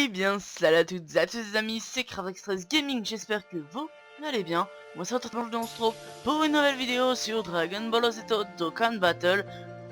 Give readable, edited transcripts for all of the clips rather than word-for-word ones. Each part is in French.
Eh bien, salut à toutes et à tous les amis, c'est Cravextress Gaming, j'espère que vous allez bien. Moi c'est Totalement, aujourd'hui on se retrouve pour une nouvelle vidéo sur Dragon Ball Z Dokkan Battle.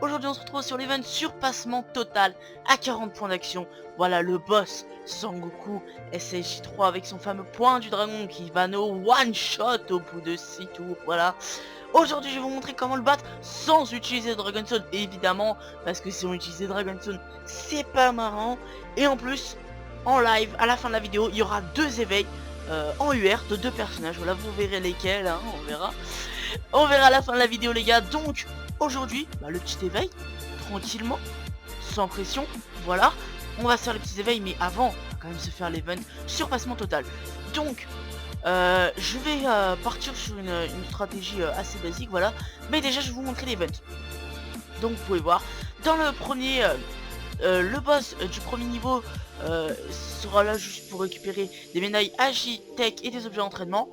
Aujourd'hui on se retrouve sur l'event surpassement total à 40 points d'action. Voilà le boss, Sangoku SSJ3 avec son fameux point du dragon qui va nous one shot au bout de 6 tours, voilà. Aujourd'hui je vais vous montrer comment le battre sans utiliser Dragon Stone, évidemment, parce que si on utilise Dragon Stone c'est pas marrant. Et en plus, en live, à la fin de la vidéo, il y aura deux éveils en UR de deux personnages. Voilà, vous verrez lesquels, hein, on verra. On verra à la fin de la vidéo les gars. Donc aujourd'hui, le petit éveil, tranquillement, sans pression, voilà. On va se faire les petits éveils, mais avant, on va quand même se faire l'event surpassement total. Donc je vais partir sur une stratégie assez basique, voilà. Mais déjà je vais vous montrer l'event. Donc vous pouvez voir, dans le premier, le boss du premier niveau sera là juste pour récupérer des médailles Agitech et des objets d'entraînement.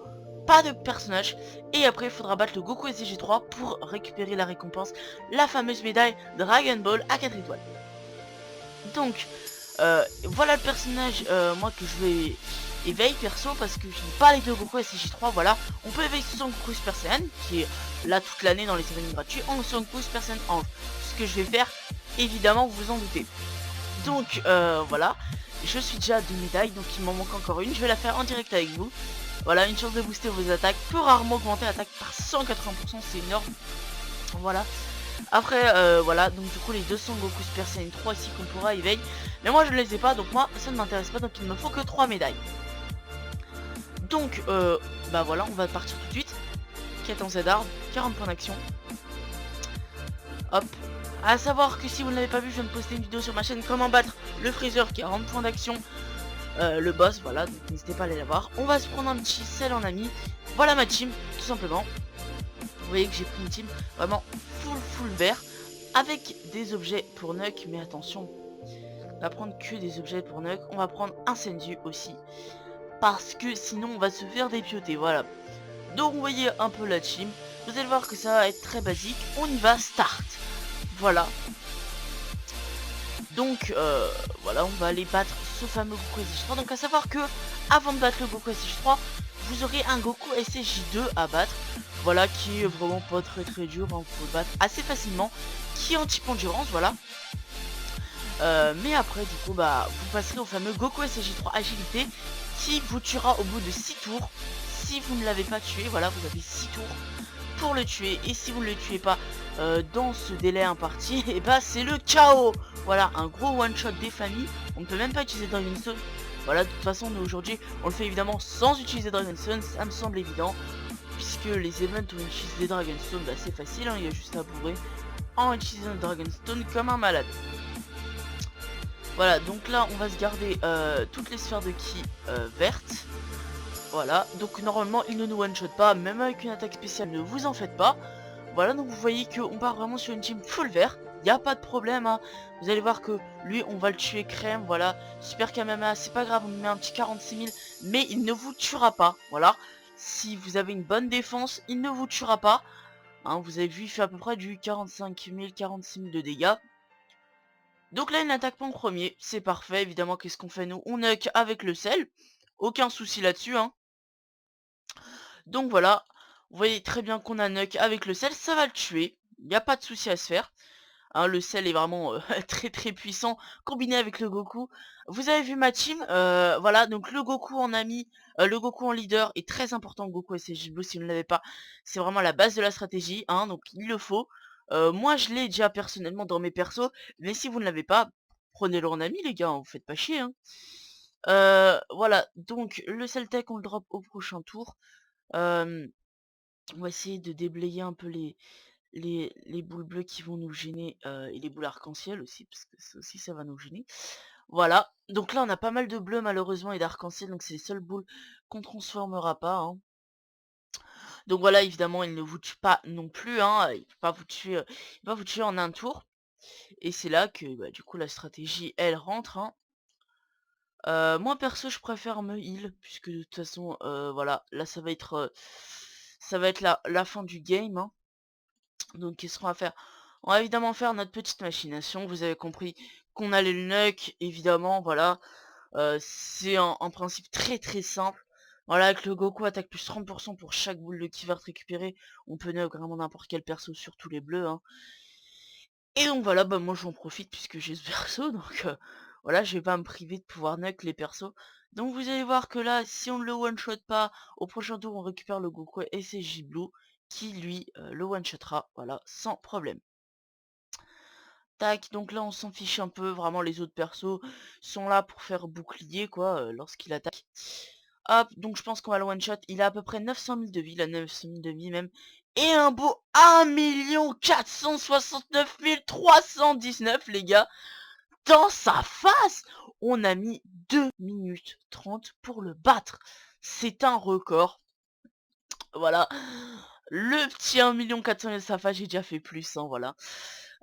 Pas de personnage. Et après il faudra battre le Goku SCG3 pour récupérer la récompense, la fameuse médaille Dragon Ball à 4 étoiles. Donc voilà le personnage moi que je vais éveiller perso, parce que je n'ai pas les deux Goku SCJ3. Voilà, on peut éveiller Son Goku Super Saiyan qui est là toute l'année dans les événements gratuits, en Son Goku Super Saiyan Ange. Ce que je vais faire, évidemment vous vous en doutez. Donc voilà, je suis déjà à 2 médailles, donc il m'en manque encore une. Je vais la faire en direct avec vous. Voilà, une chance de booster vos attaques, peut rarement augmenter l'attaque par 180%, c'est énorme. Voilà. Après voilà, donc du coup les 200 Goku Super Saiyan 3 ici qu'on pourra éveiller. Mais moi je ne les ai pas, donc moi ça ne m'intéresse pas, donc il me faut que 3 médailles. Donc bah voilà, on va partir tout de suite. Quête en Z-Hard, 40 points d'action. Hop. À savoir que si vous ne l'avez pas vu, je viens de poster une vidéo sur ma chaîne comment battre le Freezer, 40 points d'action. Le boss, voilà, donc n'hésitez pas à aller la voir. On va se prendre un petit sel en ami. Voilà ma team, tout simplement. Vous voyez que j'ai pris une team vraiment full vert, avec des objets pour Nuck, mais attention, on va prendre que des objets pour Nuck. On va prendre un Senju aussi, parce que sinon on va se faire dépioter, voilà. Donc vous voyez un peu la team, vous allez voir que ça va être très basique. On y va, start. Voilà. Donc voilà, on va aller battre ce fameux Goku SCJ3. Donc à savoir que avant de battre le Goku SCJ3, vous aurez un Goku SCJ2 à battre. Voilà, qui est vraiment pas très dur, hein, vous pouvez le battre assez facilement, qui est en type endurance, voilà. Mais après du coup bah vous passerez au fameux Goku SCJ3 agilité, qui vous tuera au bout de 6 tours. Si vous ne l'avez pas tué, voilà, vous avez 6 tours pour le tuer, et si vous ne le tuez pas dans ce délai imparti, et bah c'est le chaos. Voilà, un gros one shot des familles. On ne peut même pas utiliser Dragonstone. Voilà, de toute façon nous aujourd'hui on le fait évidemment sans utiliser Dragonstone, ça me semble évident, puisque les events où on utilise des Dragonstone, bah c'est facile, hein, il y a juste à bourrer en utilisant Dragonstone comme un malade. Voilà, donc là on va se garder toutes les sphères de ki vertes. Voilà, donc normalement il ne nous one shot pas, même avec une attaque spéciale, ne vous en faites pas. Voilà, donc vous voyez qu'on part vraiment sur une team full vert, il n'y a pas de problème, hein. Vous allez voir que lui on va le tuer crème, voilà. Super Kamama, c'est pas grave, on lui met un petit 46 000, mais il ne vous tuera pas, voilà. Si vous avez une bonne défense, il ne vous tuera pas, hein. Vous avez vu, il fait à peu près du 45 000, 46 000 de dégâts. Donc là il n'attaque pas en premier, c'est parfait. Évidemment, qu'est-ce qu'on fait nous? On knock avec le sel, aucun souci là-dessus, hein. Donc voilà, vous voyez très bien qu'on a knock avec le sel, ça va le tuer, il n'y a pas de souci à se faire. Hein, le sel est vraiment très puissant, combiné avec le Goku. Vous avez vu ma team, voilà, donc le Goku en ami, le Goku en leader est très important. Goku SCJ Blue, si vous ne l'avez pas, c'est vraiment la base de la stratégie, hein, donc il le faut. Moi je l'ai déjà personnellement dans mes persos, mais si vous ne l'avez pas, prenez-le en ami les gars, hein, vous faites pas chier, hein. Voilà, donc le Celtec on le drop au prochain tour. On va essayer de déblayer un peu les boules bleues qui vont nous gêner, et les boules arc-en-ciel aussi, parce que ça aussi ça va nous gêner. Voilà, donc là on a pas mal de bleu malheureusement et d'arc-en-ciel, donc c'est les seules boules qu'on transformera pas, hein. Donc voilà, évidemment il ne vous tue pas non plus, hein, il peut pas vous tuer, en un tour. Et c'est là que bah, du coup la stratégie elle rentre, hein. Moi perso je préfère me heal, puisque de toute façon voilà, là ça va être la fin du game, hein. Donc qu'est-ce qu'on va faire? On va évidemment faire notre petite machination. Vous avez compris qu'on allait le nuke, évidemment, voilà. C'est un principe très simple. Voilà, avec le Goku attaque plus 30% pour chaque boule de ki verte récupérée. On peut knock vraiment n'importe quel perso, surtout les bleus, hein. Et donc voilà, bah moi j'en profite puisque j'ai ce perso, donc voilà, je vais pas me priver de pouvoir knock les persos. Donc vous allez voir que là, si on ne le one-shot pas, au prochain tour on récupère le Goku SSJ Blue, qui lui le one-shotera, voilà, sans problème. Tac, donc là on s'en fiche un peu, vraiment les autres persos sont là pour faire bouclier quoi, lorsqu'il attaque. Hop, donc je pense qu'on va le one shot, il a à peu près 900 000 de vie, il a 900 000 de vie même. Et un beau 1 469 319 les gars, dans sa face. On a mis 2 minutes 30 pour le battre. C'est un record. Voilà. Le petit 1 400 000 de sa face, j'ai déjà fait plus, hein, voilà.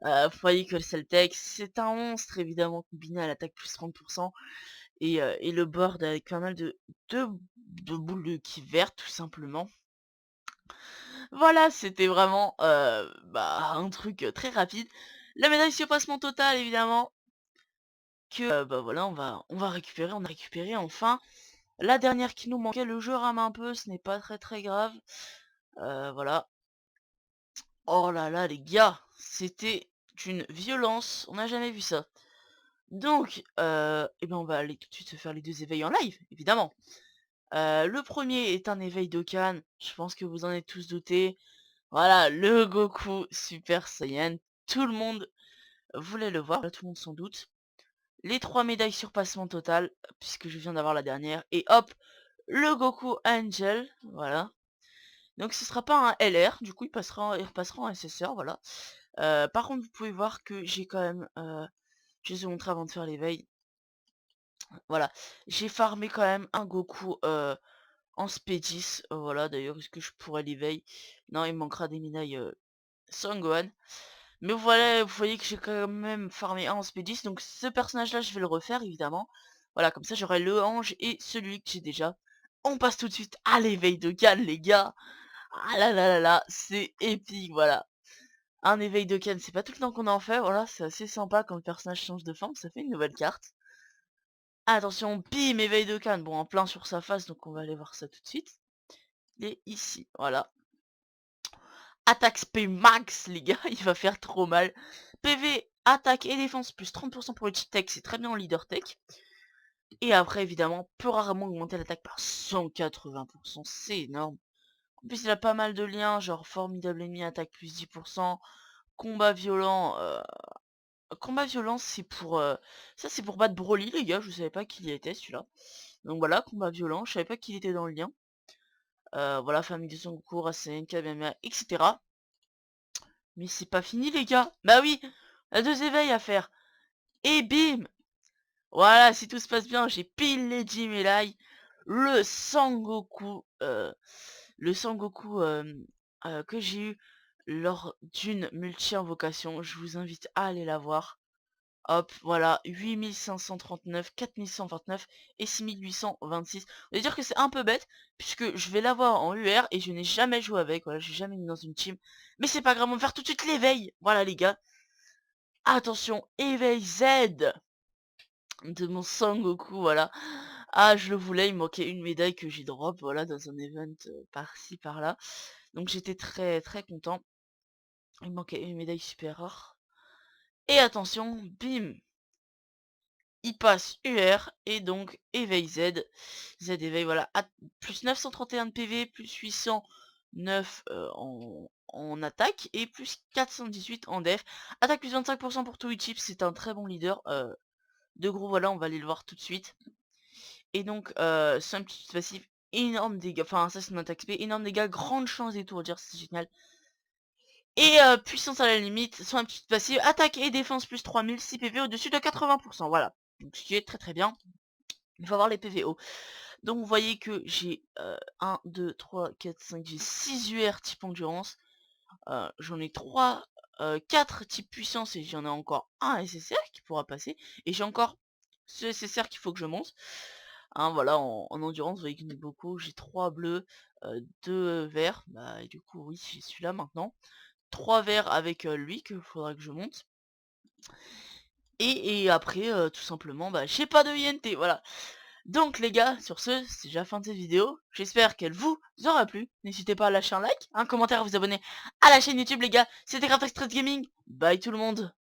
Vous voyez que le Celtec, c'est un monstre, évidemment, combiné à l'attaque plus 30%. Et le board avec pas mal de boules de ki vert, tout simplement. Voilà, c'était vraiment un truc très rapide. La médaille surpassement total, évidemment, que bah voilà, on va récupérer. On a récupéré enfin la dernière qui nous manquait. Le jeu rame un peu, ce n'est pas très grave. Voilà. Oh là là, les gars, c'était d'une violence, on n'a jamais vu ça. Donc, eh ben on va aller tout de suite se faire les 2 éveils en live, évidemment. Le premier est un éveil d'Okan, je pense que vous en êtes tous doutés. Voilà, le Goku Super Saiyan, tout le monde voulait le voir, là, tout le monde s'en doute. Les 3 médailles surpassement total, puisque je viens d'avoir la dernière. Et hop, le Goku Angel, voilà. Donc ce sera pas un LR, du coup il repassera en SSR, voilà. Par contre vous pouvez voir que j'ai quand même, je vais vous montrer avant de faire l'éveil. Voilà, j'ai farmé quand même un Goku en Spédis, voilà. D'ailleurs, est-ce que je pourrais l'éveil? Non, il me manquera des médailles Sangohan. Mais voilà, vous voyez que j'ai quand même farmé un en Spédis, donc ce personnage-là, je vais le refaire, évidemment. Voilà, comme ça, j'aurai le ange et celui que j'ai déjà. On passe tout de suite à l'éveil de Cal, les gars. Ah là là là là, c'est épique, voilà. Un éveil de Ken, c'est pas tout le temps qu'on en fait, voilà, c'est assez sympa quand le personnage change de forme, ça fait une nouvelle carte. Attention, bim, éveil de Cannes. Bon, en plein sur sa face, donc on va aller voir ça tout de suite. Il est ici, voilà. Attaque SP max, les gars, il va faire trop mal. PV, attaque et défense, plus 30% pour le cheat tech, c'est très bien en leader tech. Et après, évidemment, peut rarement augmenter l'attaque par 180%, c'est énorme. En plus, il a pas mal de liens, genre formidable ennemi, attaque plus 10%, combat violent. Combat violent, c'est pour... ça, c'est pour battre Broly, les gars, je savais pas qu'il y était, celui-là. Donc voilà, combat violent, je savais pas qu'il était dans le lien. Voilà, famille de Son Goku, Rasen, Kamehameha, etc. Mais c'est pas fini les gars. Bah oui, il y a 2 éveils à faire. Et bim. Voilà, si tout se passe bien, j'ai pile les Jimelai. Le Sangoku. Le Sangoku que j'ai eu lors d'une multi-invocation. Je vous invite à aller la voir. Hop, voilà, 8539, 4129 et 6826. On va dire que c'est un peu bête, puisque je vais l'avoir en UR et je n'ai jamais joué avec, voilà, j'ai jamais mis dans une team. Mais c'est pas grave, on va faire tout de suite l'éveil. Voilà les gars. Attention, éveil Z de mon Sangoku, voilà. Ah, je le voulais, il me manquait une médaille que j'ai drop, voilà, dans un event par-ci, par-là. Donc j'étais très content. Il me manquait une médaille super rare. Et attention, bim, il passe UR et donc éveil Z. Z éveil, voilà, plus 931 de PV, plus 809 en attaque et plus 418 en def. Attaque plus 25% pour tous les chips, c'est un très bon leader. De gros, voilà, on va aller le voir tout de suite. Et donc, c'est un petit passif, énorme dégâts, enfin ça c'est une attaque SP, énorme dégâts, grande chance d'étourdir, c'est génial. Et puissance à la limite, soit un petit passif, attaque et défense plus 3000, 6 PV au-dessus de 80%, voilà. Donc ce qui est très bien. Il faut avoir les PVO. Donc vous voyez que j'ai 1, 2, 3, 4, 5, j'ai 6 UR type endurance. J'en ai 3, 4 type puissance et j'en ai encore un SSR qui pourra passer. Et j'ai encore ce SSR qu'il faut que je monte. Hein, voilà, en endurance, vous voyez que j'en ai beaucoup. J'ai 3 bleus, 2 verts. Bah, et du coup, oui, j'ai celui-là maintenant. 3 verts avec lui qu'il faudra que je monte. Et après, tout simplement, bah, j'ai pas de INT, voilà. Donc les gars, sur ce, c'est déjà la fin de cette vidéo. J'espère qu'elle vous aura plu. N'hésitez pas à lâcher un like, un commentaire, à vous abonner à la chaîne YouTube les gars. C'était Graphic Stress Gaming. Bye tout le monde.